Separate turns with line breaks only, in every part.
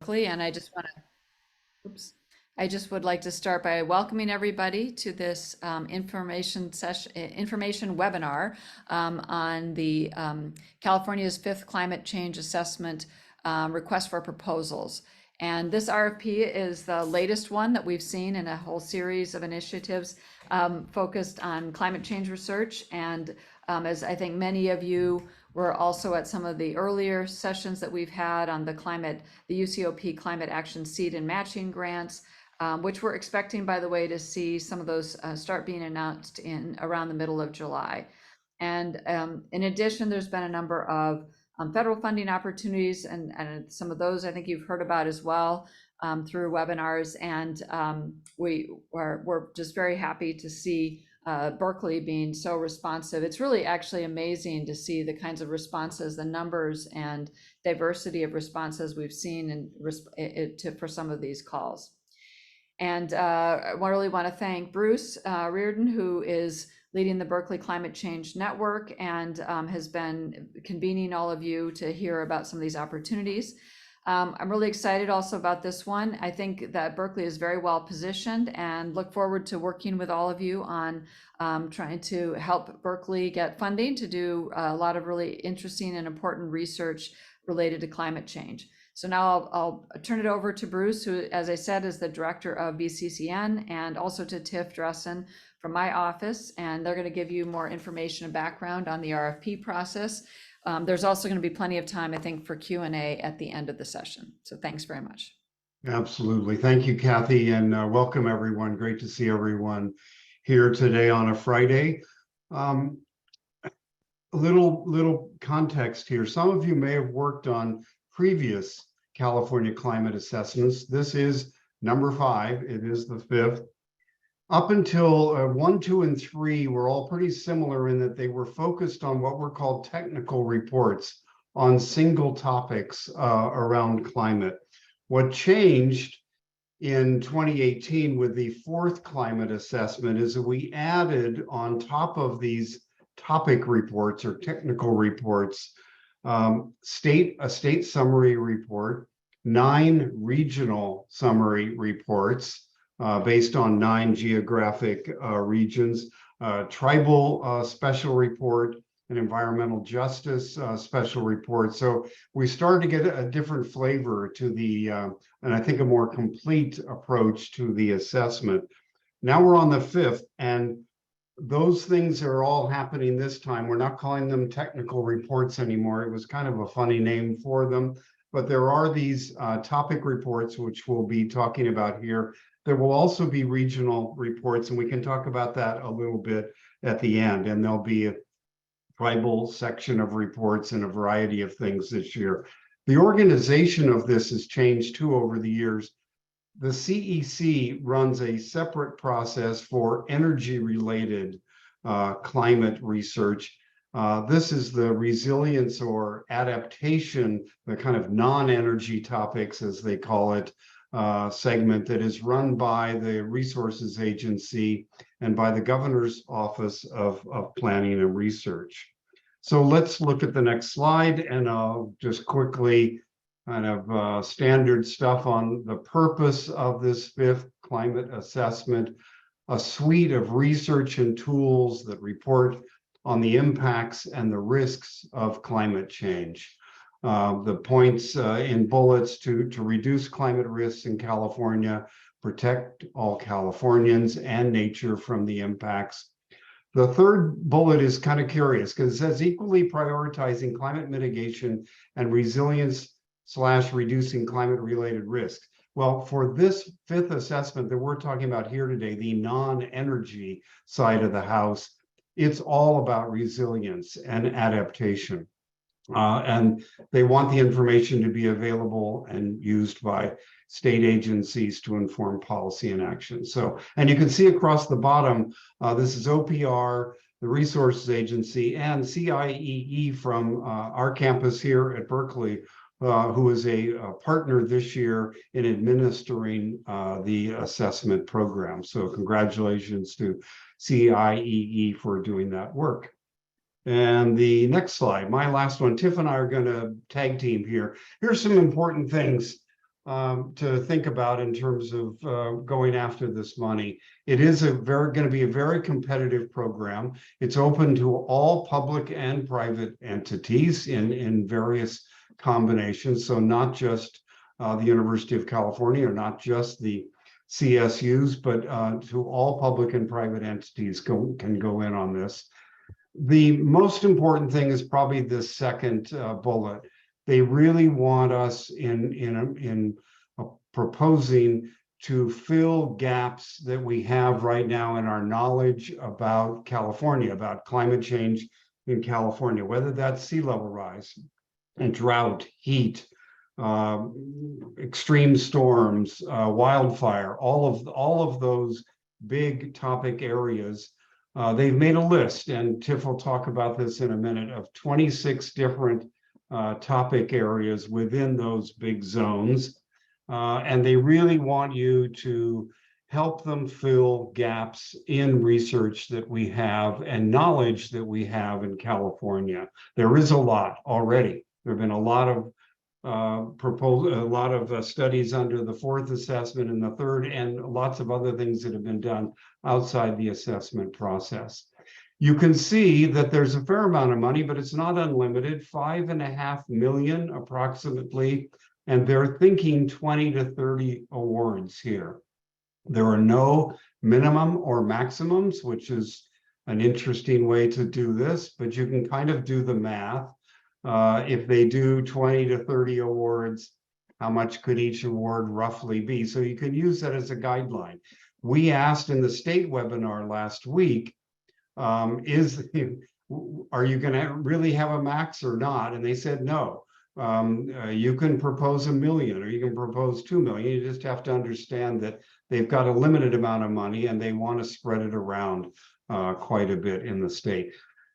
Berkeley, and oops, I just would like to start by welcoming everybody to this information webinar on the California's fifth climate change assessment request for proposals. And this RFP is the latest one that we've seen in a whole series of initiatives focused on climate change research. And as I think many of you were also at some of the earlier sessions that we've had on the UCOP Climate Action Seed and Matching Grants, which we're expecting, by the way, to see some of those start being announced in around the middle of July. And in addition, there's been a number of federal funding opportunities, and some of those I think you've heard about as well through webinars. And we're just very happy to see Berkeley being so responsive. It's really actually amazing to see the kinds of responses, the numbers and diversity of responses we've seen for some of these calls. And I really want to thank Bruce Reardon, who is leading the Berkeley Climate Change Network and has been convening all of you to hear about some of these opportunities. I'm really excited also about this one. I think that Berkeley is very well positioned and look forward to working with all of you on trying to help Berkeley get funding to do a lot of really interesting and important research related to climate change. So now I'll turn it over to Bruce, who, as I said, is the director of BCCN, and also to Tiff Dressen from my office, and they're going to give you more information and background on the RFP process. There's also going to be plenty of time, I think, for Q&A at the end of the session. So thanks very much.
Absolutely. Thank you, Kathy, and welcome everyone. Great to see everyone here today on a Friday. A little context here. Some of you may have worked on previous California climate assessments. This is number 5. It is the 5th. Up until 1, 2, and 3 were all pretty similar in that they were focused on what were called technical reports on single topics around climate. What changed in 2018 with the 4th climate assessment is that we added on top of these topic reports or technical reports, a state summary report, 9 regional summary reports, based on 9 geographic regions, tribal special report, an environmental justice special report. So we started to get a different flavor to the, and I think a more complete approach to the assessment. Now we're on the 5th, and those things are all happening this time. We're not calling them technical reports anymore. It was kind of a funny name for them, but there are these topic reports, which we'll be talking about here. There will also be regional reports, and we can talk about that a little bit at the end. And there'll be a tribal section of reports and a variety of things this year. The organization of this has changed too over the years. The CEC runs a separate process for energy-related climate research. This is the resilience or adaptation, the kind of non-energy topics, as they call it, segment that is run by the Resources Agency and by the Governor's Office of Planning and Research. So let's look at the next slide, and I'll just quickly kind of standard stuff on the purpose of this 5th climate assessment, a suite of research and tools that report on the impacts and the risks of climate change. The points in bullets to reduce climate risks in California, protect all Californians and nature from the impacts. The third bullet is kind of curious because it says equally prioritizing climate mitigation and resilience/reducing climate-related risks. Well, for this 5th assessment that we're talking about here today, the non-energy side of the house, it's all about resilience and adaptation. And they want the information to be available and used by state agencies to inform policy and action. So, and you can see across the bottom, this is OPR, the Resources Agency, and CIEE from our campus here at Berkeley, who is a partner this year in administering the assessment program. So congratulations to CIEE for doing that work. And the next slide, my last one, Tiff and I are going to tag team here. Here's some important things to think about in terms of going after this money. It is going to be a very competitive program. It's open to all public and private entities in various combinations. So not just the University of California, or not just the CSUs, but to all public and private entities can go in on this. The most important thing is probably the second bullet. They really want us in proposing to fill gaps that we have right now in our knowledge about California, about climate change in California, whether that's sea level rise and drought, heat, extreme storms, wildfire, all of those big topic areas. They've made a list, and Tiff will talk about this in a minute, of 26 different topic areas within those big zones. And they really want you to help them fill gaps in research that we have and knowledge that we have in California. There is a lot already. There have been a lot of studies under the fourth assessment and the third, and lots of other things that have been done outside the assessment process. You can see that there's a fair amount of money, but it's not unlimited, 5.5 million approximately, and they're thinking 20 to 30 awards here. There are no minimum or maximums, which is an interesting way to do this, but you can kind of do the math. If they do 20 to 30 awards, how much could each award roughly be? So you can use that as a guideline. We asked in the state webinar last week, are you going to really have a max or not? And they said no. You can propose 1 million, or you can propose 2 million. You just have to understand that they've got a limited amount of money and they want to spread it around quite a bit in the state.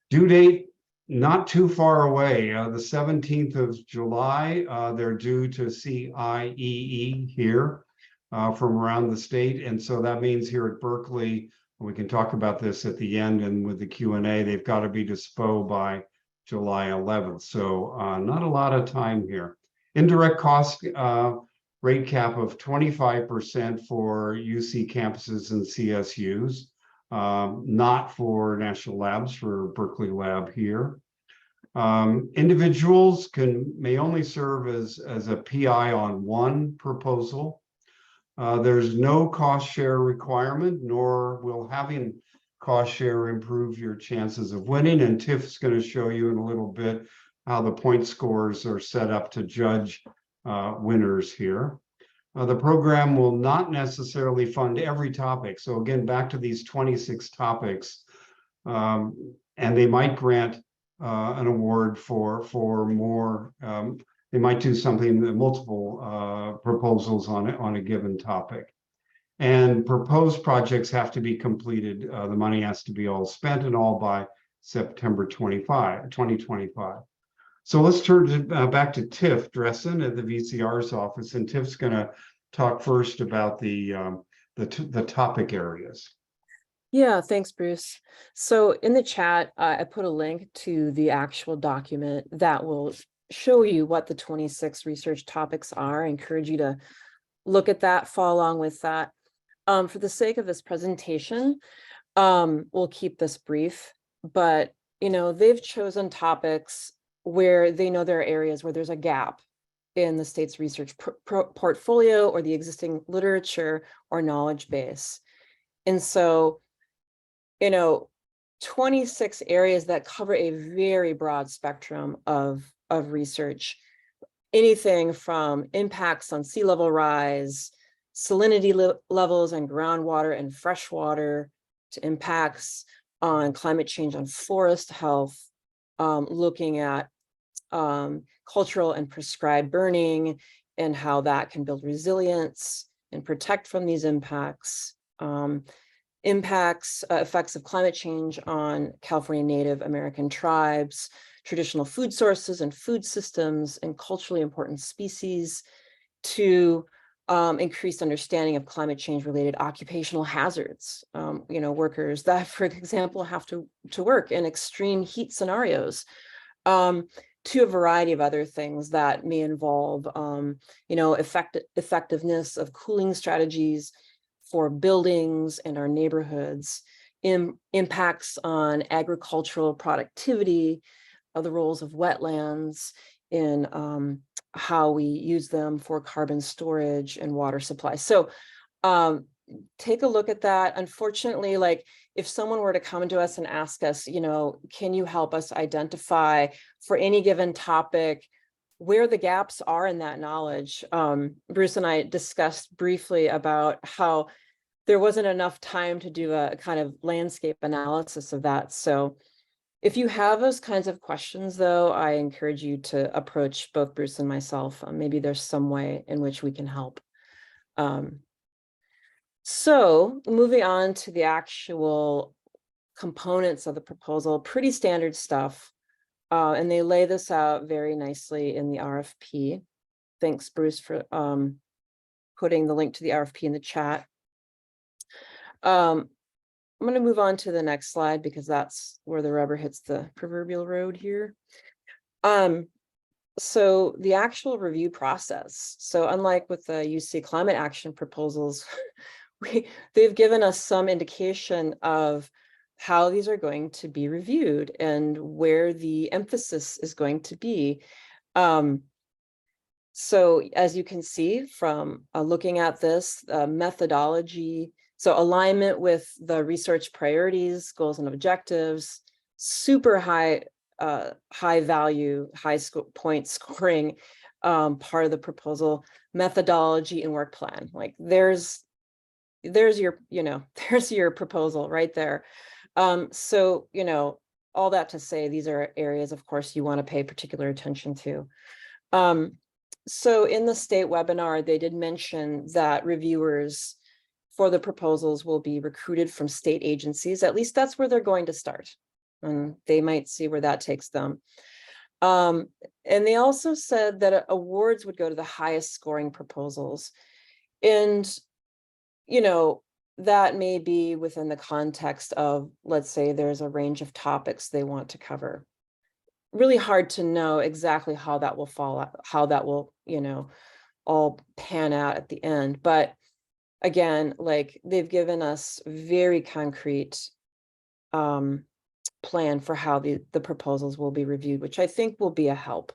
Due date, not too far away, the 17th of July, they're due to CIEE here from around the state. And so that means here at Berkeley, we can talk about this at the end and with the Q&A, they've got to be dispo by July 11th. So not a lot of time here. Indirect cost rate cap of 25% for UC campuses and CSUs. Not for national labs, for Berkeley Lab here. Individuals may only serve as a PI on one proposal. There's no cost share requirement, nor will having cost share improve your chances of winning. And Tiff's going to show you in a little bit how the point scores are set up to judge winners here. The program will not necessarily fund every topic. So again, back to these 26 topics, and they might grant an award for more. They might do something, multiple proposals on a given topic. And proposed projects have to be completed. The money has to be all spent and all by September 2025. So let's turn back to Tiff Dressen at the VCR's office, and Tiff's going to talk first about the topic areas.
Yeah, thanks, Bruce. So in the chat, I put a link to the actual document that will show you what the 26 research topics are. I encourage you to look at that, follow along with that. For the sake of this presentation, we'll keep this brief, but they've chosen topics where they know there are areas where there's a gap in the state's research portfolio or the existing literature or knowledge base. And so, 26 areas that cover a very broad spectrum of research, anything from impacts on sea level rise, salinity levels and groundwater and freshwater, to impacts on climate change on forest health, looking at cultural and prescribed burning and how that can build resilience and protect from these impacts, effects of climate change on California Native American tribes, traditional food sources and food systems, and culturally important species, to increased understanding of climate change related occupational hazards, workers that, for example, have to work in extreme heat scenarios, to a variety of other things that may involve, you know, effectiveness of cooling strategies for buildings and our neighborhoods, impacts on agricultural productivity, the roles of wetlands in how we use them for carbon storage and water supply. So take a look at that. Unfortunately, like if someone were to come to us and ask us, you know, can you help us identify for any given topic where the gaps are in that knowledge? Bruce and I discussed briefly about how there wasn't enough time to do a kind of landscape analysis of that. So if you have those kinds of questions, though, I encourage you to approach both Bruce and myself. Maybe there's some way in which we can help. So moving on to the actual components of the proposal, pretty standard stuff. And they lay this out very nicely in the RFP. Thanks, Bruce, for putting the link to the RFP in the chat. I'm going to move on to the next slide because that's where the rubber hits the proverbial road here. So the actual review process. So unlike with the UC climate action proposals, they've given us some indication of how these are going to be reviewed and where the emphasis is going to be. So as you can see from looking at this methodology, so alignment with the research priorities, goals and objectives, super high value, point scoring part of the proposal, methodology and work plan. Like there's your, you know, there's your proposal right there. So, you know, all that to say, these are areas, of course, you want to pay particular attention to. So in the state webinar, they did mention that reviewers for the proposals will be recruited from state agencies. At least that's where they're going to start. And they might see where that takes them. And they also said that awards would go to the highest scoring proposals. And, you know, that may be within the context of, let's say there's a range of topics they want to cover. Really hard to know exactly how that will fall out, how that will, you know, all pan out at the end. But again, like they've given us very concrete plan for how the proposals will be reviewed, which I think will be a help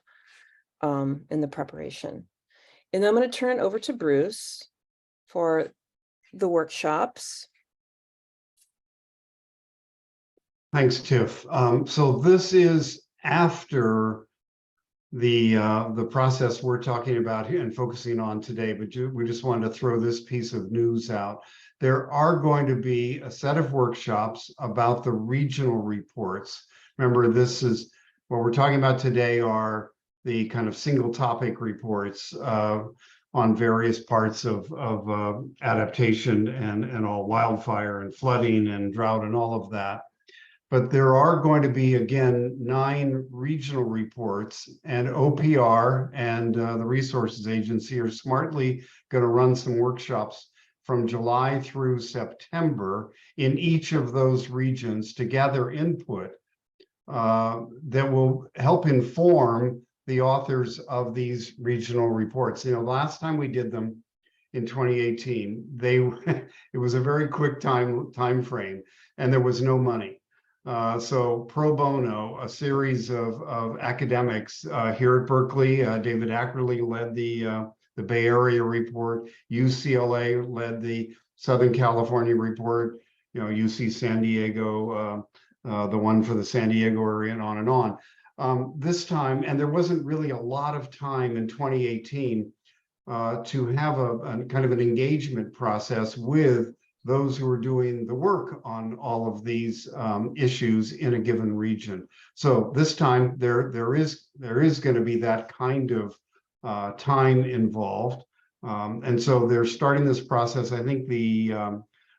in the preparation. And then I'm going to turn it over to Bruce for the workshops.
Thanks, Tiff. So this is after the process we're talking about here and focusing on today, but we just wanted to throw this piece of news out. There are going to be a set of workshops about the regional reports. Remember, this is what we're talking about today are the kind of single topic reports on various parts of adaptation and all wildfire and flooding and drought and all of that. But there are going to be, again, 9 regional reports, and OPR and the Resources Agency are smartly going to run some workshops from July through September in each of those regions to gather input that will help inform the authors of these regional reports. You know, last time we did them in 2018, it was a very quick time frame, and there was no money. So pro bono, a series of academics here at Berkeley. David Ackerley led the Bay Area report. UCLA led the Southern California report. You know, UC San Diego, the one for the San Diego area, and on and on. This time, and there wasn't really a lot of time in 2018 to have a kind of an engagement process with those who are doing the work on all of these issues in a given region. So this time there is going to be that kind of time involved, and so they're starting this process. I think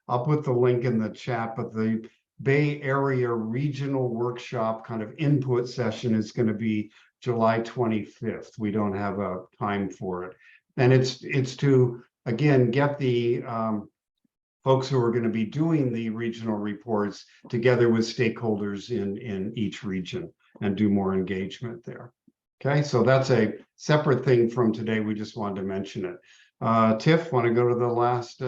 I'll put the link in the chat, but the Bay Area Regional Workshop kind of input session is going to be July 25th. We don't have a time for it, and it's to again get the folks who are going to be doing the regional reports together with stakeholders in each region and do more engagement there. Okay, so that's a separate thing from today. We just wanted to mention it. Tiff, want to go to the last?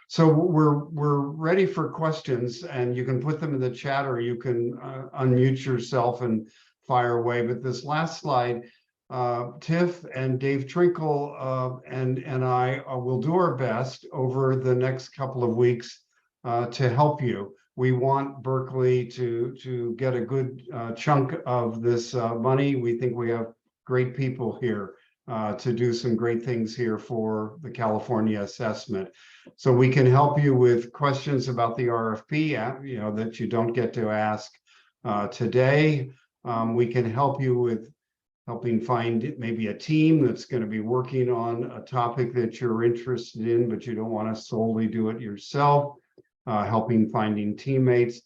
So we're ready for questions, and you can put them in the chat, or you can unmute yourself and fire away. But this last slide, Tiff and Dave Trinkle and I will do our best over the next couple of weeks to help you. We want Berkeley to get a good chunk of this money. We think we have great people here to do some great things here for the California assessment. So we can help you with questions about the RFP, you know, that you don't get to ask today. We can help you with helping find maybe a team that's going to be working on a topic that you're interested in, but you don't want to solely do it yourself. Helping finding teammates.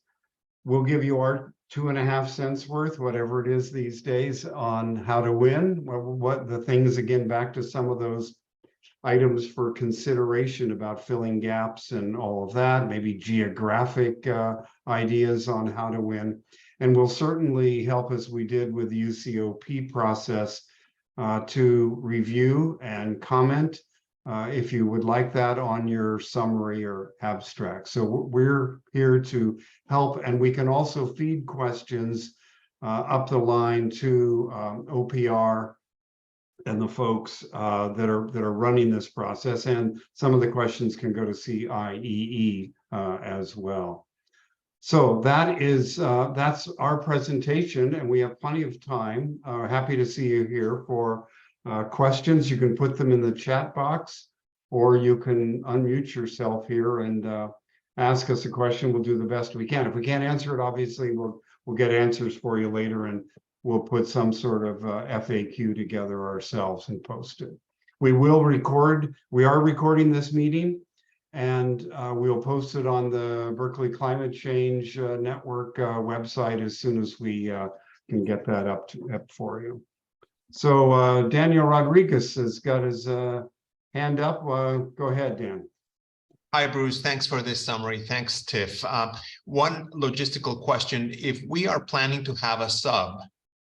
We'll give you our 2.5 cents worth, whatever it is these days, on how to win. What the things, again, back to some of those items for consideration about filling gaps and all of that, maybe geographic ideas on how to win. And we'll certainly help, as we did with the UCOP process, to review and comment if you would like that on your summary or abstract. So we're here to help, and we can also feed questions up the line to OPR and the folks that are running this process, and some of the questions can go to CIEE as well. So that is that's our presentation, and we have plenty of time. Happy to see you here for questions. You can put them in the chat box, or you can unmute yourself here and ask us a question. We'll do the best we can. If we can't answer it, obviously we'll get answers for you later, and we'll put some sort of FAQ together ourselves and post it. We will record. We are recording this meeting, and we'll post it on the Berkeley Climate Change Network website as soon as we can get that up for you. So Daniel Rodriguez has got his hand up. Go ahead, Dan.
Hi, Bruce. Thanks for this summary. Thanks, Tiff. One logistical question. If we are planning to have a sub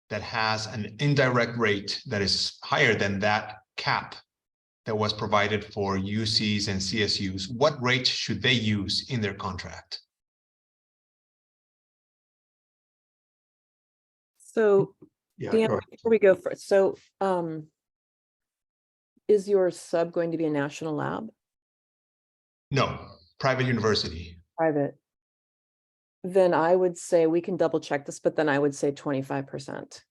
that has an indirect rate that is higher than that cap that was provided for UCs and CSUs, what rate should they use in their contract?
So
Yeah,
Dan, before we go first, so is your sub going to be a national lab?
No, private university.
Private. Then I would say we can double check this, but then I would say 25%.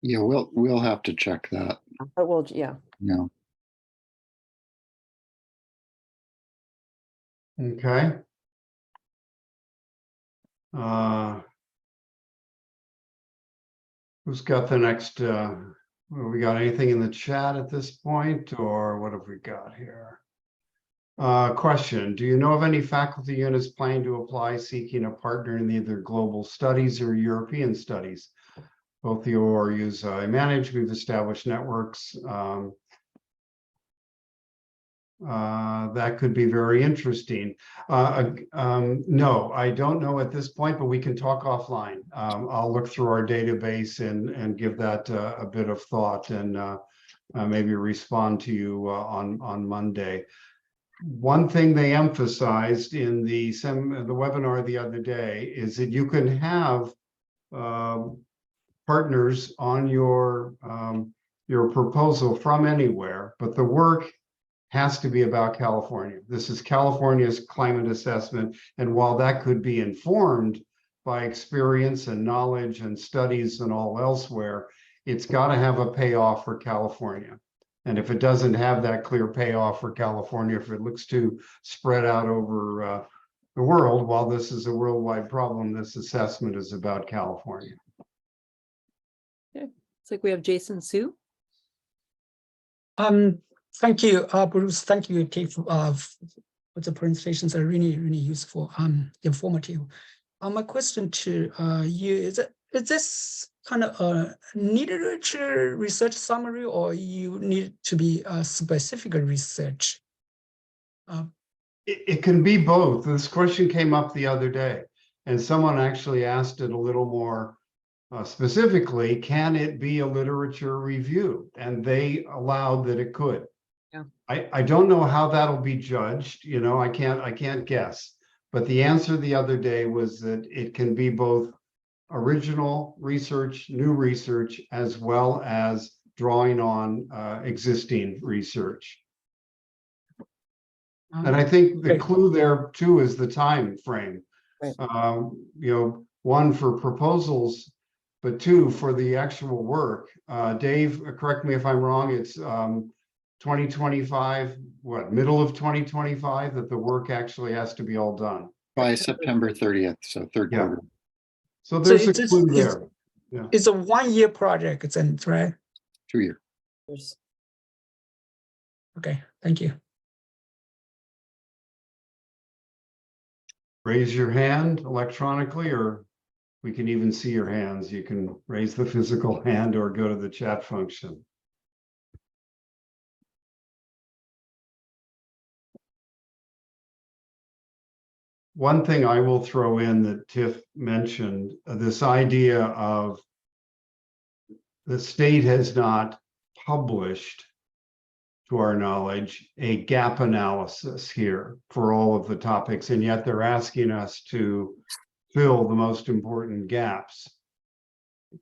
Yeah, we'll have to check that.
But we'll, yeah.
Yeah.
Okay. Who's got the next? We got anything in the chat at this point, or what have we got here? Question, do you know of any faculty units planning to apply seeking a partner in either global studies or European studies? Both the ORUs I manage, we've established networks. That could be very interesting. No, I don't know at this point, but we can talk offline. I'll look through our database and give that a bit of thought, and maybe respond to you on Monday. One thing they emphasized in the webinar the other day is that you can have partners on your proposal from anywhere, but the work has to be about California. This is California's climate assessment, and while that could be informed by experience and knowledge and studies and all elsewhere, it's got to have a payoff for California. And if it doesn't have that clear payoff for California, if it looks too spread out over the world, while this is a worldwide problem, this assessment is about California.
Okay. It's like we have Jason Su.
Thank you, Bruce. Thank you, Tiff, for the presentations. Are really, really useful, informative. My question to you is this kind of a literature research summary, or you need to be a specific research?
It can be both. This question came up the other day, and someone actually asked it a little more specifically, can it be a literature review? And they allowed that it could.
Yeah.
I don't know how that'll be judged, you know, I can't guess. But the answer the other day was that it can be both original research, new research, as well as drawing on existing research. And I think the
Okay.
clue there too is the time frame.
Right.
You know, one for proposals, but two for the actual work. Dave, correct me if I'm wrong, it's 2025, what, middle of 2025 that the work actually has to be all done.
By September 30th, so third
Yeah.
quarter,
So there's a
it's-
clue
it's-
there. Yeah.
It's a 1-year project, it's in, right?
2 year.
There's-
Okay, thank you.
Raise your hand electronically, or we can even see your hands. You can raise the physical hand or go to the chat function. One thing I will throw in that Tiff mentioned, this idea of the state has not published, to our knowledge, a gap analysis here for all of the topics, and yet they're asking us to fill the most important gaps.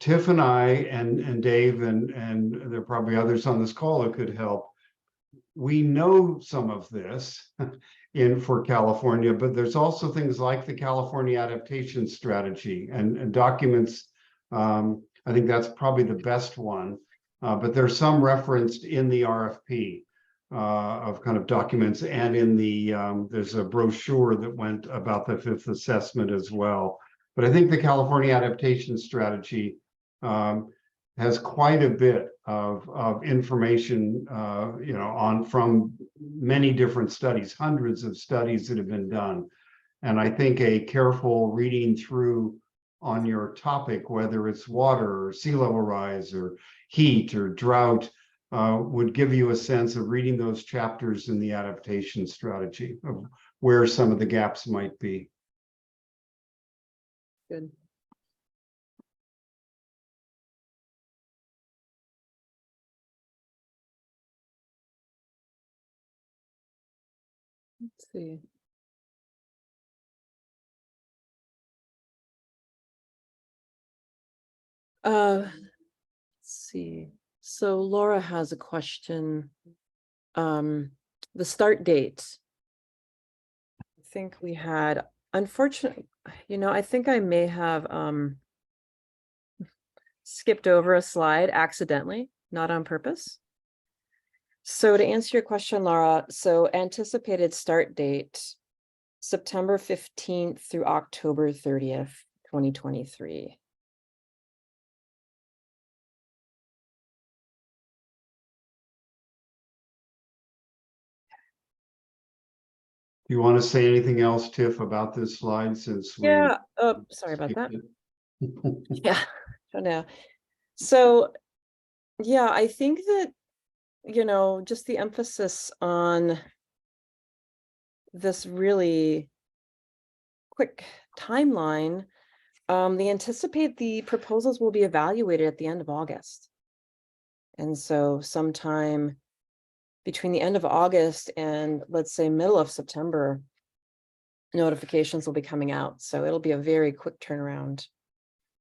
Tiff and I and Dave and there are probably others on this call that could help. We know some of this for California, but there's also things like the California Adaptation Strategy and documents. I think that's probably the best one, but there's some referenced in the RFP of kind of documents, and in the there's a brochure that went about the fifth assessment as well. But I think the California Adaptation Strategy has quite a bit of information, you know, from many different studies, hundreds of studies that have been done. And I think a careful reading through on your topic, whether it's water or sea level rise or heat or drought, would give you a sense of reading those chapters in the adaptation strategy of where some of the gaps might be.
Good. Let's see. Let's see. So Laura has a question. The start date. I think we had, unfortunately, you know, I think I may have skipped over a slide accidentally, not on purpose. So to answer your question, Laura, so anticipated start date, September 15th through October 30th, 2023.
Do you want to say anything else, Tiff, about this slide since we
Yeah, oh, sorry about that.
skipped it?
Yeah, don't know. So, yeah, I think that, you know, just the emphasis on this really quick timeline, they anticipate the proposals will be evaluated at the end of August. And so sometime between the end of August and let's say middle of September, notifications will be coming out. So it'll be a very quick turnaround.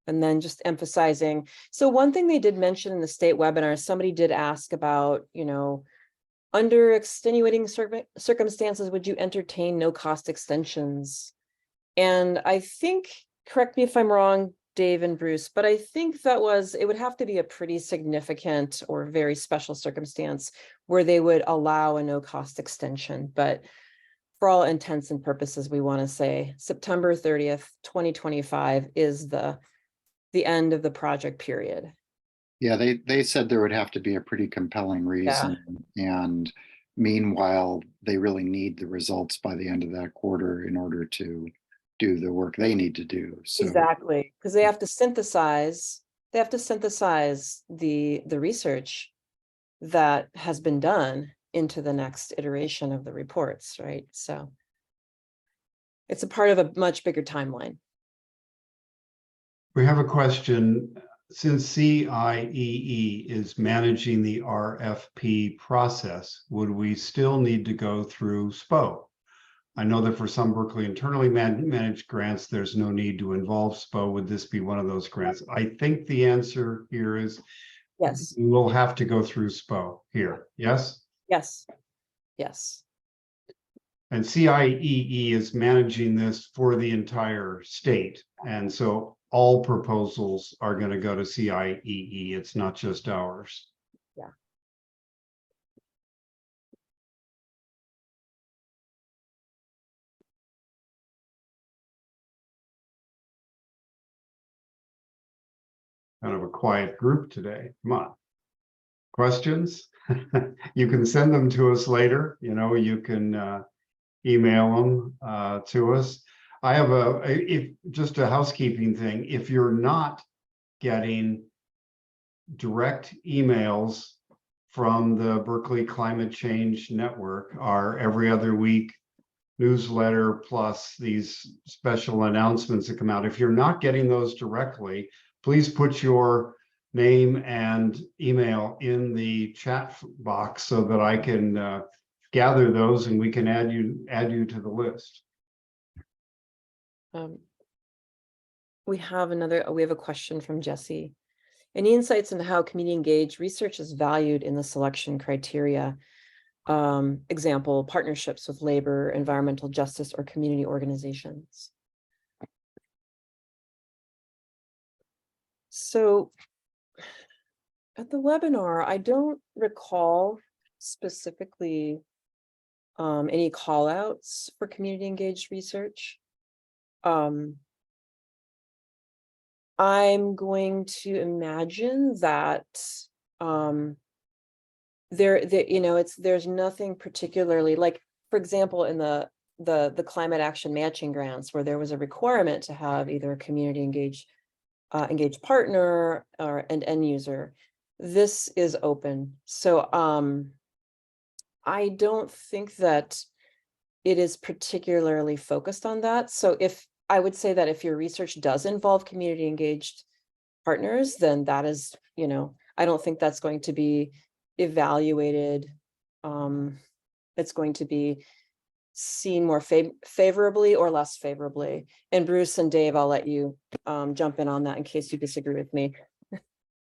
And then just emphasizing. So one thing they did mention in the state webinar, somebody did ask about, you know, under extenuating circumstances, would you entertain no cost extensions? And I think, correct me if I'm wrong, Dave and Bruce, but I think that it would have to be a pretty significant or very special circumstance where they would allow a no cost extension. But for all intents and purposes, we want to say September 30th, 2025 is the end of the project period.
Yeah, they said there would have to be a pretty compelling reason. And meanwhile, they really need the results by the end of that quarter in order to do the work they need to do. So
Exactly, because they have to synthesize the research that has been done into the next iteration of the reports, right? So it's a part of a much bigger timeline.
We have a question. Since CIEE is managing the RFP process, would we still need to go through SPO? I know that for some Berkeley internally managed grants, there's no need to involve SPO. Would this be one of those grants? I think the answer here is
Yes,
we'll have to go through SPO here. Yes?
yes, yes.
And CIEE is managing this for the entire state. And so all proposals are going to go to CIEE. It's not just ours.
Yeah.
Kind of a quiet group today. Come on. Questions? You can send them to us later. You know, you can email them to us. I have just a housekeeping thing. If you're not getting direct emails from the Berkeley Climate Change Network, our every other week newsletter plus these special announcements that come out, if you're not getting those directly, please put your name and email in the chat box so that I can gather those and we can add you to the list.
We have a question from Jesse. Any insights into how community engaged research is valued in the selection criteria? Example, partnerships with labor, environmental justice, or community organizations. So at the webinar, I don't recall specifically any call outs for community engaged research. I'm going to imagine that there's nothing particularly, like, for example, in the climate action matching grants, where there was a requirement to have either a community engaged partner or an end user. This is open. So I don't think that it is particularly focused on that. So I would say that if your research does involve community engaged partners, then that is, I don't think that's going to be evaluated. It's going to be seen more favorably or less favorably. And Bruce and Dave, I'll let you jump in on that in case you disagree with me.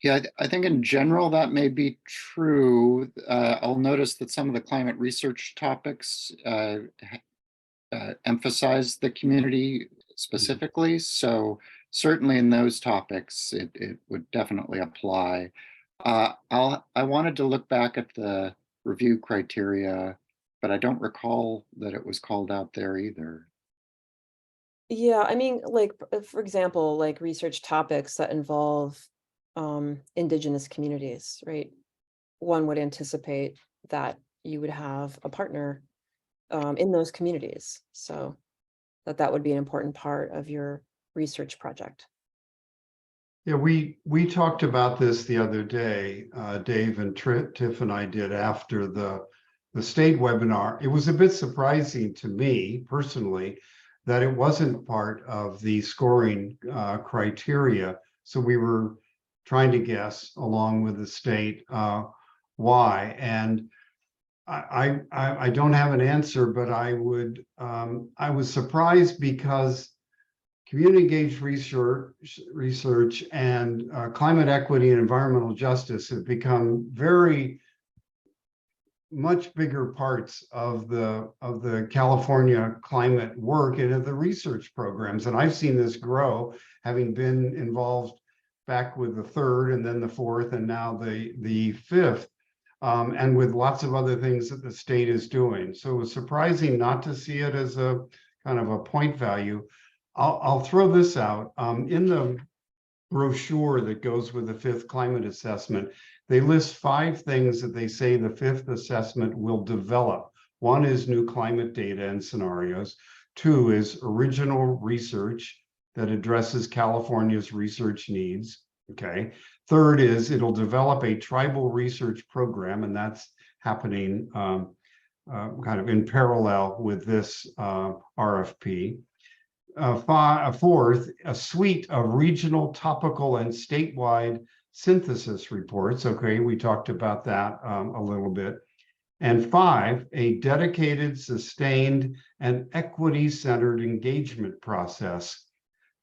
Yeah, I think in general that may be true. I'll notice that some of the climate research topics emphasize the community specifically. So certainly in those topics, it would definitely apply. I wanted to look back at the review criteria, but I don't recall that it was called out there either.
Yeah, I mean, like, for example, like research topics that involve indigenous communities, right? One would anticipate that you would have a partner in those communities. So that would be an important part of your research project.
Yeah, we talked about this the other day, Dave and Tiff and I did after the state webinar. It was a bit surprising to me personally that it wasn't part of the scoring criteria. So we were trying to guess along with the state why. And I don't have an answer, but I was surprised because community engaged research and climate equity and environmental justice have become very much bigger parts of the California climate work and of the research programs. And I've seen this grow, having been involved back with the third and then the fourth and now the fifth, and with lots of other things that the state is doing. So it was surprising not to see it as a kind of a point value. I'll throw this out. In the brochure that goes with the fifth climate assessment, they list 5 things that they say the fifth assessment will develop. 1 is new climate data and scenarios. 2 is original research that addresses California's research needs. Okay. 3rd is it'll develop a tribal research program, and that's happening kind of in parallel with this RFP. fourth, a suite of regional, topical, and statewide synthesis reports. Okay, we talked about that a little bit. And five, a dedicated, sustained, and equity-centered engagement process,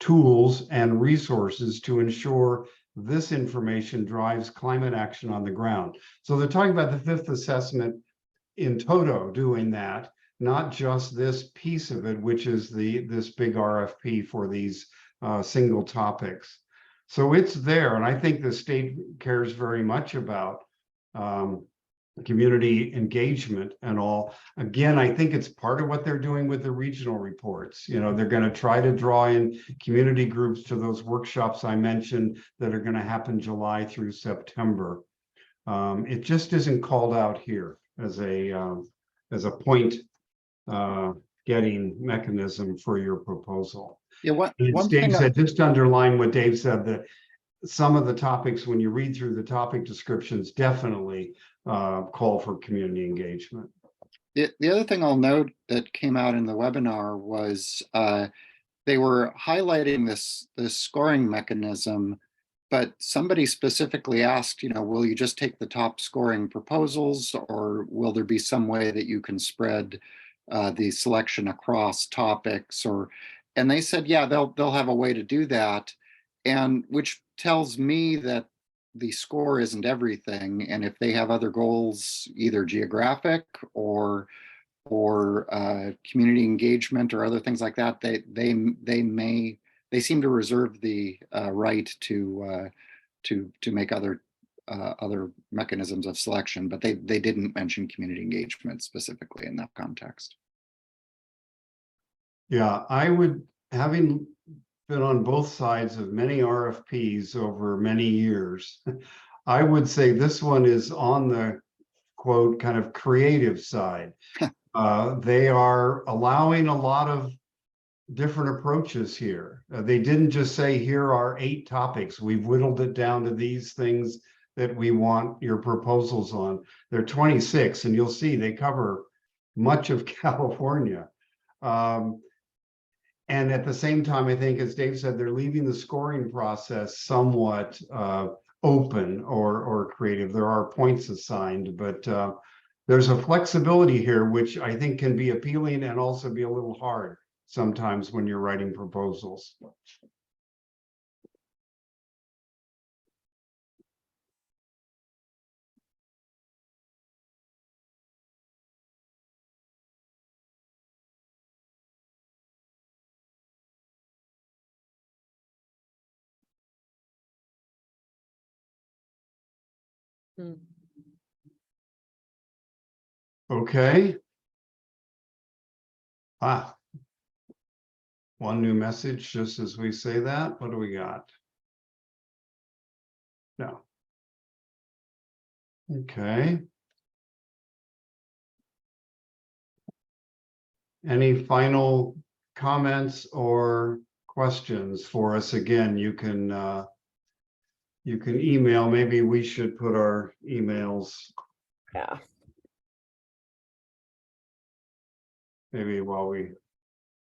tools, and resources to ensure this information drives climate action on the ground. So they're talking about the fifth assessment in toto doing that, not just this piece of it, which is this big RFP for these single topics. So it's there, and I think the state cares very much about community engagement and all. Again, I think it's part of what they're doing with the regional reports. You know, they're going to try to draw in community groups to those workshops I mentioned that are going to happen July through September. It just isn't called out here as a point getting mechanism for your proposal.
Yeah,
As Dave said, just to underline what Dave said, that some of the topics, when you read through the topic descriptions, definitely call for community engagement.
The other thing I'll note that came out in the webinar was they were highlighting this scoring mechanism, but somebody specifically asked, you know, will you just take the top scoring proposals, or will there be some way that you can spread the selection across topics? And they said, yeah, they'll have a way to do that, and which tells me that the score isn't everything. And if they have other goals, either geographic or community engagement or other things like that, they seem to reserve the right to make other mechanisms of selection, but they didn't mention community engagement specifically in that context.
Yeah, I would, having been on both sides of many RFPs over many years, I would say this one is on the quote kind of creative side. They are allowing a lot of different approaches here. They didn't just say, here are 8 topics. We've whittled it down to these things that we want your proposals on. They're 26, and you'll see they cover much of California. And at the same time, I think, as Dave said, they're leaving the scoring process somewhat open or creative. There are points assigned, but there's a flexibility here, which I think can be appealing and also be a little hard sometimes when you're writing proposals. Okay. One new message just as we say that. What do we got? No. Okay. Any final comments or questions for us? Again, you can email. Maybe we should put our emails.
Yeah.
Maybe while we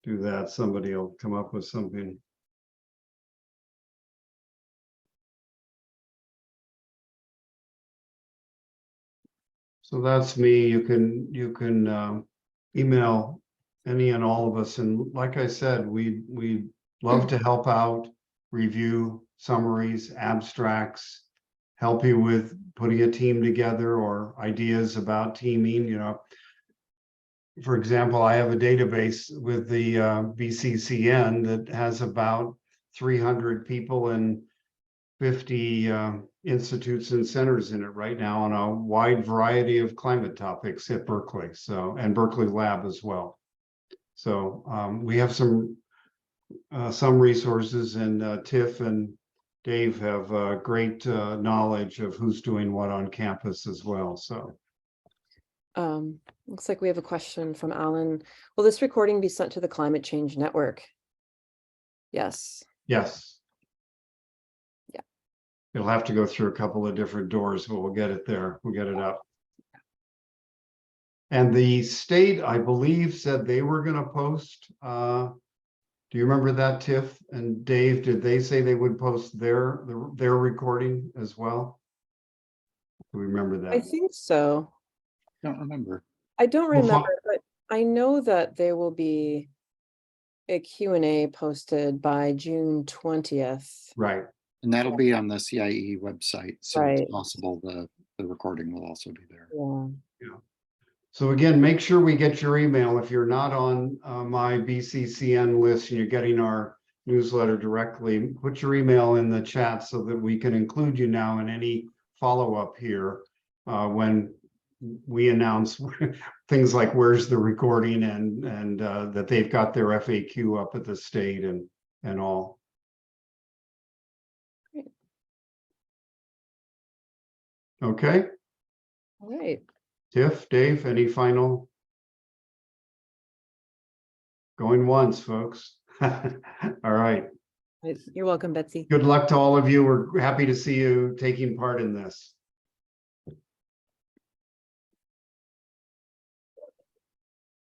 do that, somebody will come up with something. So that's me. You can email any and all of us. And like I said, we love to help out, review summaries, abstracts, help you with putting a team together or ideas about teaming. You know, for example, I have a database with the BCCN that has about 300 people and 50 institutes and centers in it right now on a wide variety of climate topics at Berkeley, and Berkeley Lab as well. So we have some resources, and Tiff and Dave have great knowledge of who's doing what on campus as well. So
looks like we have a question from Alan. Will this recording be sent to the Climate Change Network? Yes.
Yes.
Yeah.
It'll have to go through a couple of different doors, but we'll get it there. We'll get it up. And the state, I believe, said they were going to post Do you remember that, Tiff and Dave? Did they say they would post their recording as well? Do we remember
I
that?
think so.
Don't remember.
I don't
Well,
remember, but I know that there will be a Q&A posted by June 20th.
Right.
And that'll be on the CIE website, so
Right.
it's possible the recording will also be there.
Yeah.
So again, make sure we get your email. If you're not on my BCCN list and you're getting our newsletter directly, put your email in the chat so that we can include you now in any follow-up here when we announce things like where's the recording and that they've got their FAQ up at the state and all.
Great.
Okay,
All right.
Tiff, Dave, any final? Going once, folks. All right.
You're welcome, Betsy.
Good luck to all of you. We're happy to see you taking part in this.